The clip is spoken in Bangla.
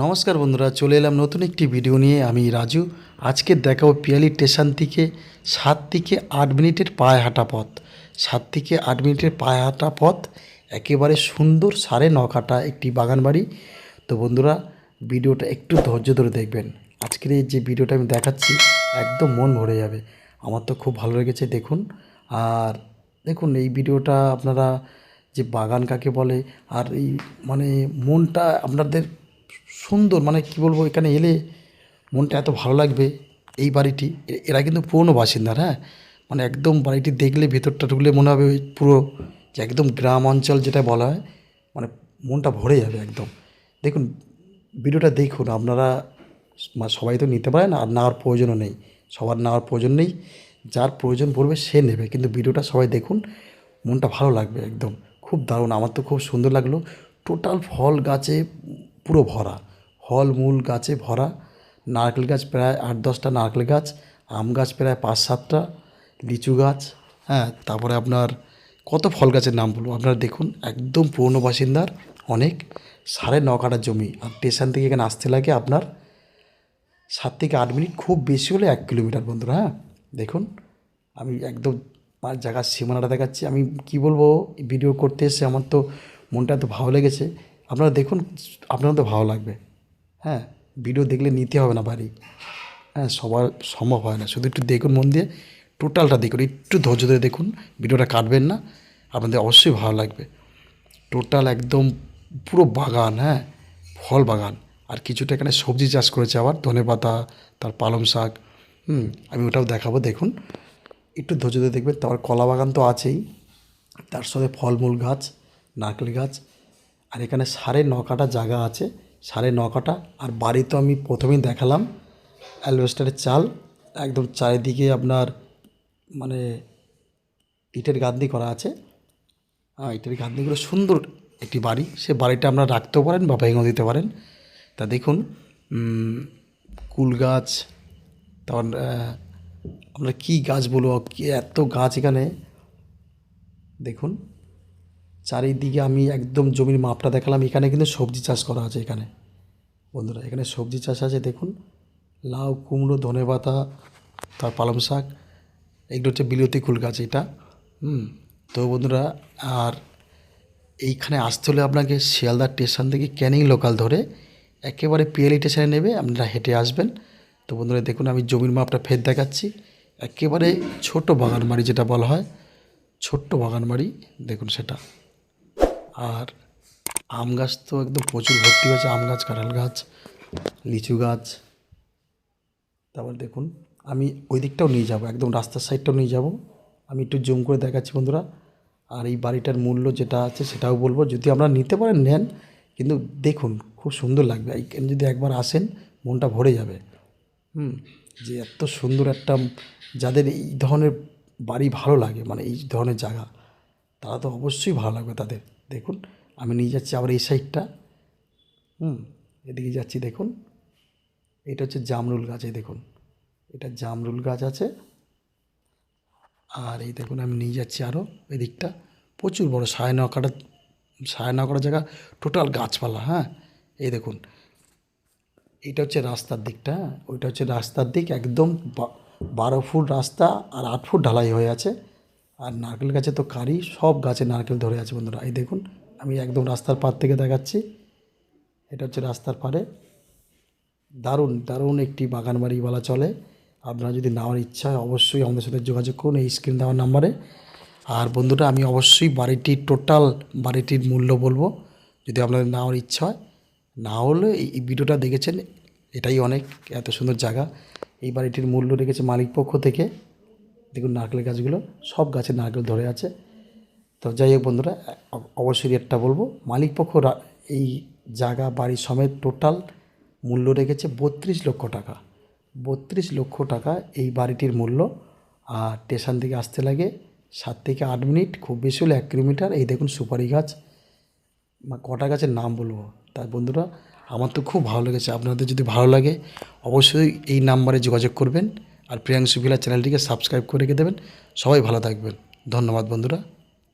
নমস্কার বন্ধুরা, চলে এলাম নতুন একটি ভিডিও নিয়ে। আমি রাজু। আজকে দেখাবো পিয়ালি স্টেশন থেকে 7 থেকে 8 মিনিটের পায়ে হাঁটা পথ। 7 থেকে 8 মিনিটের পায়ে হাঁটা পথ, একেবারে সুন্দর 9.5 কাঠা একটি বাগান বাড়ি। তো বন্ধুরা, ভিডিওটা একটু ধৈর্য ধরে দেখবেন। আজকের এই যে ভিডিওটা আমি দেখাচ্ছি, একদম মন ভরে যাবে। আমার তো খুব ভালো লেগেছে, দেখুন। আর দেখুন, এই ভিডিওটা আপনারা যে বাগান কাকে বলে, আর এই মানে মনটা আপনাদের সুন্দর, মানে কি বলবো, এখানে এলে মনটা এত ভালো লাগবে। এই বাড়িটি এরা কিন্তু পুরনো বাসিন্দার, হ্যাঁ। মানে একদম বাড়িটি দেখলে, ভেতরটা ঢুকলে মনে হবে ওই পুরো যে একদম গ্রাম অঞ্চল যেটা বলা হয়, মানে মনটা ভরে যাবে একদম। দেখুন, ভিডিওটা দেখুন আপনারা। সবাই তো নিতে পারে না, আর নেওয়ার প্রয়োজনও নেই। সবার নেওয়ার প্রয়োজন নেই, যার প্রয়োজন পড়বে সে নেবে। কিন্তু ভিডিওটা সবাই দেখুন, মনটা ভালো লাগবে একদম। খুব দারুণ, আমার তো খুব সুন্দর লাগলো। টোটাল ফল গাছে পুরো ভরা, ফল মূল গাছে ভরা। নারকেল গাছ প্রায় 8-10টা নারকেল গাছ, আম গাছ প্রায় 5-7টা, লিচু গাছ, হ্যাঁ। তারপরে আপনার কত ফল গাছের নাম বলবো, আপনারা দেখুন। একদম পুরনো বাসিন্দার অনেক, 9.5 কাঠা জমি। আর স্টেশন থেকে এখানে আসতে লাগে আপনার 7 থেকে 8 মিনিট, খুব বেশি হলে 1 কিলোমিটার বন্ধুরা, হ্যাঁ। দেখুন, আমি একদম জায়গার সীমানাটা দেখাচ্ছি। আমি কি বলবো, ভিডিও করতে এসে আমার তো মনটা এত ভালো লেগেছে। আপনারা দেখুন, আপনারা তো ভালো লাগবে, হ্যাঁ। ভিডিও দেখলে নিতে হবে না বাড়ি, হ্যাঁ। সবার সম্ভব হয় না, শুধু একটু দেখুন মন দিয়ে, টোটালটা দেখুন, একটু ধৈর্য ধরে দেখুন, ভিডিওটা কাটবেন না, আপনাদের অবশ্যই ভালো লাগবে। টোটাল একদম পুরো বাগান, হ্যাঁ, ফল বাগান। আর কিছুটা এখানে সবজি চাষ করেছে, আবার ধনেপাতা, তার পালং শাক, আমি ওটাও দেখাবো, দেখুন। একটু ধৈর্য ধরে দেখবেন। তারপর কলা বাগান তো আছেই, তার সাথে ফলমূল গাছ, নারকেল গাছ। আর এখানে 9.5 কাঠা জায়গা আছে, 9.5 কাঠা। আর বাড়ি তো আমি প্রথমেই দেখালাম, অ্যালবেস্টারের চাল, একদম চারিদিকে আপনার মানে ইটের গাঁথনি করা আছে। ইটের গাঁথনিগুলো সুন্দর একটি বাড়ি। সে বাড়িটা আপনারা রাখতেও পারেন বা ভেঙেও দিতে পারেন। তা দেখুন, কুল গাছ, তারপর আমরা কী গাছ বলবো, কি এত গাছ এখানে। দেখুন, চারিদিকে আমি একদম জমির মাপটা দেখালাম। এখানে কিন্তু সবজি চাষ করা আছে এখানে বন্ধুরা, এখানে সবজি চাষ আছে। দেখুন, লাউ, কুমড়ো, ধনেপাতা, তার পালং শাক, এগুলো হচ্ছে বিলতি কুল গাছ এটা। তো বন্ধুরা, আর এইখানে আসতে হলে আপনাকে শিয়ালদা স্টেশন থেকে ক্যানিং লোকাল ধরে একেবারে পিএলই স্টেশনে নেবে, আপনারা হেঁটে আসবেন। তো বন্ধুরা দেখুন, আমি জমির মাপটা ফের দেখাচ্ছি। একেবারে ছোট বাগান বাড়ি যেটা বলা হয়, ছোট্ট বাগান বাড়ি, দেখুন সেটা। আর আম গাছ তো একদম প্রচুর ভর্তি হয়েছে, আম গাছ, কাঁঠাল গাছ, লিচু গাছ। তারপর দেখুন, আমি ওই দিকটাও নিয়ে যাব, একদম রাস্তার সাইডটাও নিয়ে যাব। আমি একটু জুম করে দেখাচ্ছি বন্ধুরা। আর এই বাড়িটার মূল্য যেটা আছে সেটাও বলবো, যদি আপনারা নিতে পারেন নেন। কিন্তু দেখুন, খুব সুন্দর লাগবে, এইখানে যদি একবার আসেন মনটা ভরে যাবে। যে এত সুন্দর একটা, যাদের এই ধরনের বাড়ি ভালো লাগে, মানে এই ধরনের জায়গা, তারা তো অবশ্যই ভালো লাগবে তাদের। দেখুন, আমি নিয়ে যাচ্ছি আবার এই সাইডটা, এদিকে যাচ্ছি। দেখুন, এটা হচ্ছে জামরুল গাছ, এই দেখুন, এটা জামরুল গাছ আছে। আর এই দেখুন, আমি নিয়ে যাচ্ছি আরও এদিকটা, প্রচুর বড় 9.5 কাঠা, 9.5 কাঠা জায়গা, টোটাল গাছপালা, হ্যাঁ। এই দেখুন, এটা হচ্ছে রাস্তার দিকটা, হ্যাঁ। ওইটা হচ্ছে রাস্তার দিক, একদম 12 ফুট রাস্তা আর 8 ফুট ঢালাই হয়ে আছে। আর নারকেল গাছে তো কারি, সব গাছে নারকেল ধরে আছে বন্ধুরা। এই দেখুন, আমি একদম রাস্তার পার থেকে দেখাচ্ছি। এটা হচ্ছে রাস্তার পারে, দারুণ দারুণ একটি বাগান বাড়ি বলা চলে। আপনারা যদি নেওয়ার ইচ্ছা হয় অবশ্যই আমাদের সাথে যোগাযোগ করুন এই স্ক্রিন দেওয়ার নাম্বারে। আর বন্ধুরা, আমি অবশ্যই বাড়িটির টোটাল বাড়িটির মূল্য বলবো, যদি আপনাদের নেওয়ার ইচ্ছা হয়। না হলে এই ভিডিওটা দেখেছেন, এটাই অনেক। এত সুন্দর জায়গা, এই বাড়িটির মূল্য রেখেছে মালিক পক্ষ থেকে। দেখুন, নারকেল গাছগুলো, সব গাছে নারকেল ধরে আছে। তো যাই হোক বন্ধুরা, অবশ্যই রেটটা বলবো। মালিক পক্ষ এই জায়গা বাড়ি সমেত টোটাল মূল্য রেখেছে 32 লক্ষ টাকা। 32 লক্ষ টাকা এই বাড়িটির মূল্য। আর স্টেশন থেকে আসতে লাগে 7 থেকে 8 মিনিট, খুব বেশি হলে 1 কিলোমিটার। এই দেখুন সুপারি গাছ, কটা গাছের নাম বলবো। তাই বন্ধুরা, আমার তো খুব ভালো লেগেছে। আপনাদের যদি ভালো লাগে অবশ্যই এই নাম্বারে যোগাযোগ করবেন। আর প্রিয়াংশু ভিলা চ্যানেলটিকে সাবস্ক্রাইব করে রেখে দেবেন। সবাই ভালো থাকবেন, ধন্যবাদ বন্ধুরা।